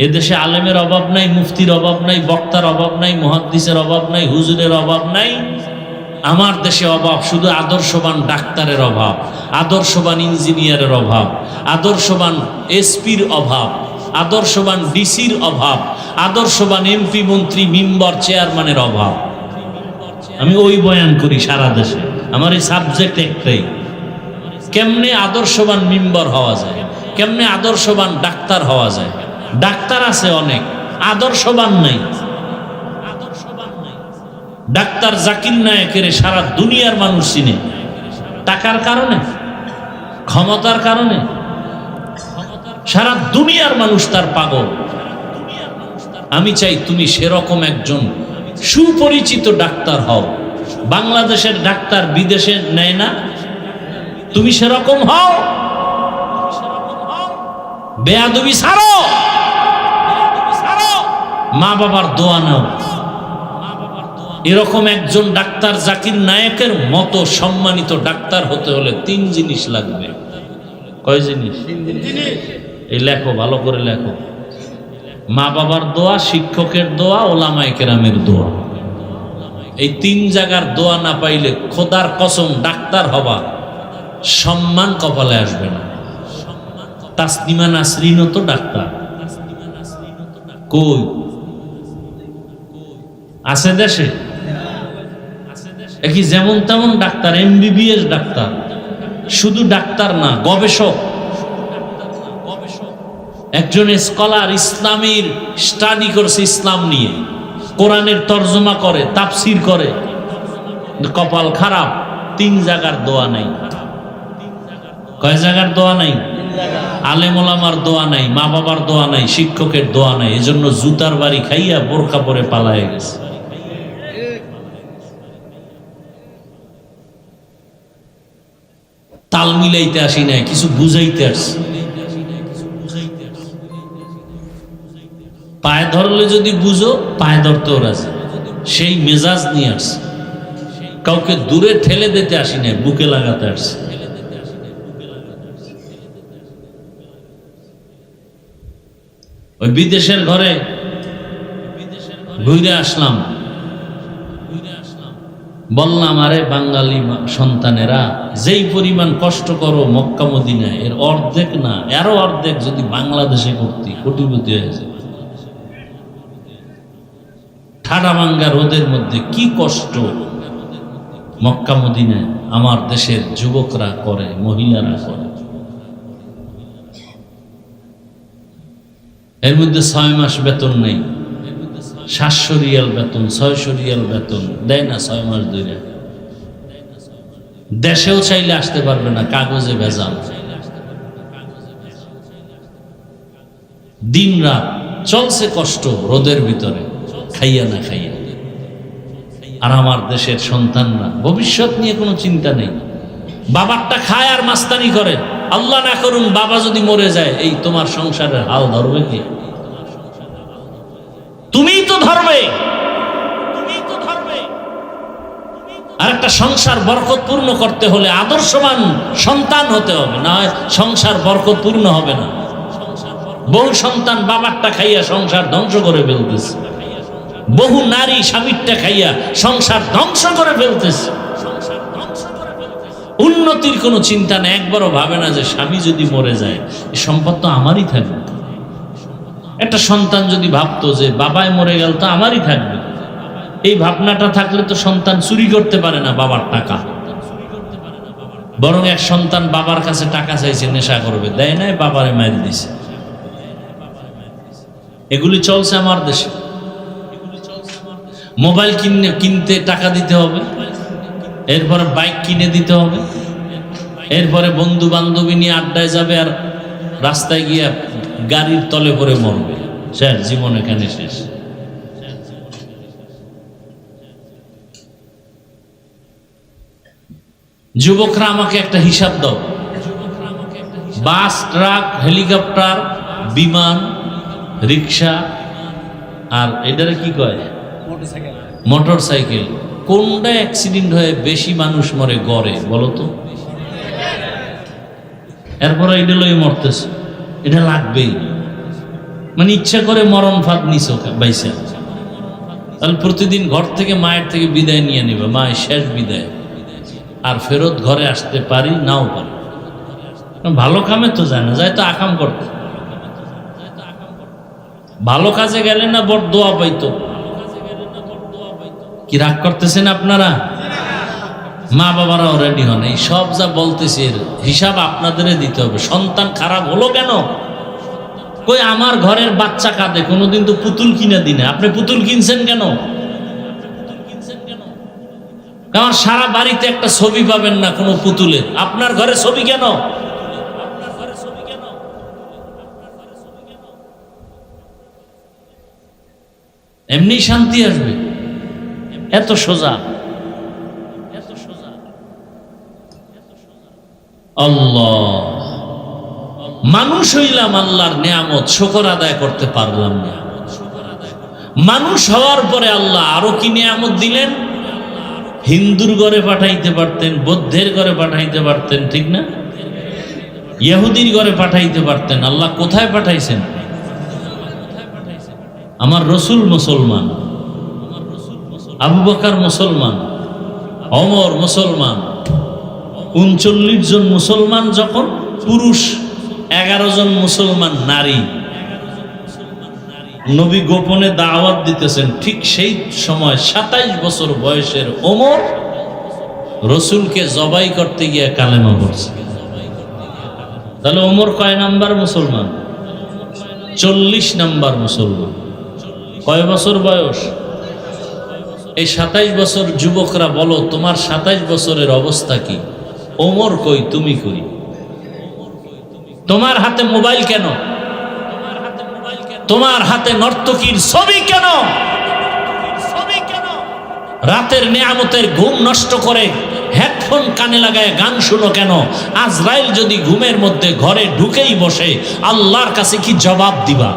এদেশে আলেমের অভাব নাই, মুফতির অভাব নাই, বক্তার অভাব নাই, মুহাদ্দিসের অভাব নাই, হুজুরের অভাব নাই। আমার দেশে অভাব শুধু আদর্শবান ডাক্তারের অভাব, আদর্শবান ইঞ্জিনিয়ারের অভাব, আদর্শবান এসপির অভাব, আদর্শবান ডিসির অভাব, আদর্শবান এমপি মন্ত্রী মেম্বার চেয়ারম্যানের অভাব। আমি ওই বয়ান করি সারা দেশে। আমার এই সাবজেক্ট একটাই, কেমনে আদর্শবান মেম্বার হওয়া যায়, কেমনে আদর্শবান ডাক্তার হওয়া যায়। ডাক্তার আছে অনেক, আদর্শবান নাই। ডাক্তার জাকির নায়েকের সারা দুনিয়ার মানুষ চিনে, টাকার কারণে, ক্ষমতার কারণে সারা দুনিয়ার মানুষ তার পাগল। আমি চাই তুমি সেরকম একজন সুপরিচিত ডাক্তার হও। বাংলাদেশের ডাক্তার বিদেশে নেয় না, তুমি সেরকম হও। বেয়াদবি ছাড়ো, মা বাবার দোয়া নাও। এরকম একজন ডাক্তার জাকির নায়েকের মতো সম্মানিত ডাক্তার হতে হলে 3 জিনিস লাগবে। কয় জিনিস? এই লেখো, ভালো করে লেখো। মা বাবার দোয়া, শিক্ষকের দোয়া, ওলামায়ে কেরামের দোয়া। এই 3 জায়গার দোয়া না পাইলে খোদার কসম ডাক্তার হবা সম্মান কপালে আসবে না। তাসনিমা নাসরিনও তো ডাক্তার, কই আছে দেশে? কি যেমন তেমন ডাক্তার, এমবিবিএস ডাক্তার। শুধু ডাক্তার না, গবেষক, একজন স্কলার, ইসলামের স্টাডি করছে, ইসলাম নিয়ে কোরআনের তর্জমা করে, তাফসির করে। কপাল খারাপ, 3 জায়গার দোয়া নাই। কয় জায়গার দোয়া নাই? আলেম ওলামার দোয়া নাই, মা বাবার দোয়া নাই, শিক্ষকের দোয়া নাই। এজন্য জুতার বাড়ি খাইয়া বোরকা পরে পালায়ে গেছে। তাল মিলাইতে আসি নাই, কিছু বুঝাইতে আসছি। পায়ে ধরলে যদি বুঝো, পায়ে ধরতেও রাজি, সেই মেজাজ নিয়ে আসছে। কাউকে দূরে ঠেলে দিতে আসি নাই, বুকে লাগাতে আসছে। ওই বিদেশের ঘরে ঘুরে আসলাম, বললাম আরে বাঙালি সন্তানেরা যেই পরিমাণ কষ্ট করো মক্কা মদিনায়, এর অর্ধেক না, আরো অর্ধেক যদি বাংলাদেশে করতি কোটিপতি হয়েছে। ঠাডা ভাঙ্গা রোদের মধ্যে কি কষ্ট মক্কা মদিনায় আমার দেশের যুবকরা করে, মহিলারা করে। এর মধ্যে 6 মাস বেতন নেই, 700 রিয়াল বেতন, 600 রিয়াল বেতন দেয় না 6 মাস ধরে। দেশেও চাইলে আসতে পারবে না, কাগজে ভেজাল। দিন রাত চলছে কষ্ট রোদের ভিতরে, খাইয়া না খাইয়া। আর আমার দেশের সন্তানরা ভবিষ্যৎ নিয়ে কোনো চিন্তা নেই, বাবারটা খায় আর মাস্তানি করে। আল্লাহ না করুন বাবা যদি মরে যায়, এই তোমার সংসারের হাল ধরবে কি? তুমিই তো ধরবে। আর একটা সংসার বরকতপূর্ণ করতে হলে আদর্শবান সন্তান হতে হবে, না হয় সংসার বরকতপূর্ণ হবে না। বহু সন্তান বাবারটা খাইয়া সংসার ধ্বংস করে ফেলতেছে, বহু নারী স্বামীরটা খাইয়া সংসার ধ্বংস করে ফেলতেছে। উন্নতির কোনো চিন্তা নেই, একবারও ভাবে না যে স্বামী যদি মরে যায় এই সম্পদ তো আমারই থাকবে। একটা সন্তান যদি ভাবতো যে বাবাই মরে গেল তো আমারই থাকবে, এই ভাবনাটা থাকলে তো সন্তান চুরি করতে পারে না বাবার টাকা। বরং এক সন্তান বাবার কাছে টাকা চাইছে, নেশা করবে, দেয় নাই, বাবারে মাইর দিছে। এগুলি চলছে আমার দেশে। মোবাইল কিনতে টাকা দিতে হবে, এরপরে বাইক কিনে দিতে হবে, এরপরে বন্ধু বান্ধবী নিয়ে আড্ডায় যাবে, আর রাস্তায় গিয়ে গাড়ির তলে পড়ে মরবে। শেষ, জীবন এখানে শেষ। যুবকরা আমাকে একটা হিসাব দাও, বাস, ট্রাক, হেলিকপ্টার, বিমান, রিক্সা, আর এটারে কি কয়, মোটর সাইকেল, কোনটা অ্যাক্সিডেন্ট হয়ে বেশি মানুষ মরে গড়ে বলো তো? এরপরে এটা লই মরতেছে, এটা লাগবেই। মানে ইচ্ছা করে মরণ ফাঁদ নিছো বাইসা, তাহলে প্রতিদিন ঘর থেকে মায়ের থেকে বিদায় নিয়ে নেবে, মায়ের শেষ বিদায়, আর ফেরত ঘরে আসতে পারি নাও পারি। ভালো কামে তো যায় না, যায় তো আকাম করতে। ভালো কাজে গেলে না বড় দোয়া পাইতো। কি রাগ করতেছেন আপনারা? মা বাবারাও রেডি হন, এই সব যা বলতেছি এর হিসাব আপনাদের দিতে হবে। সন্তান খারাপ হলো কেন? কই আমার ঘরের বাচ্চা কাঁদে, কোনোদিন তো পুতুল কিনে দিনে, আপনি পুতুল কিনছেন কেন? আমার সারা বাড়িতে একটা ছবি পাবেন না কোনো পুতুলের, আপনার ঘরে ছবি কেন? এমনি শান্তি আসবে, এত সোজা। আল্লাহ, মানুষ হইলাম আল্লাহর নিয়ামত, শুকর আদায় করতে পারলাম না। মানুষ হওয়ার পরে আল্লাহ আরো কি নিয়ামত দিলেন। হিন্দুর ঘরে পাঠাইতে পারতেন, বৌদ্ধের ঘরে পাঠাইতে পারতেন, ঠিক না? ইহুদির ঘরে পাঠাইতে পারতেন, আল্লাহ কোথায় পাঠাইছেন? আমার রসুল মুসলমান, আবু বকর মুসলমান, ওমর মুসলমান, 39 জন মুসলমান যখন পুরুষ, 11 জন মুসলমান নারী, নবী গোপনে দাওয়াত দিতেছেন, ঠিক সেই সময় 27 বছর বয়সের ওমর রসুলকে জবাই করতে গিয়ে কালেমা পড়ছে। তাহলে ওমর কয় নাম্বার মুসলমান? 40 নাম্বার মুসলমান। কয় বছর বয়স? এই 27 বছর যুবকরা বলো, তোমার 27 বছরের অবস্থা কি? ওমর কই, তুমি কই? তোমার হাতে মোবাইল কেন? তোমার হাতে নর্তকীর ছবি কেন? রাতের নিয়ামতের ঘুম নষ্ট করে হেডফোন কানে লাগায় গান শুনো কেন? আজরাইল যদি ঘুমের মধ্যে ঘরে ঢুকেই বসে, আল্লাহর কাছে কি জবাব দিবা?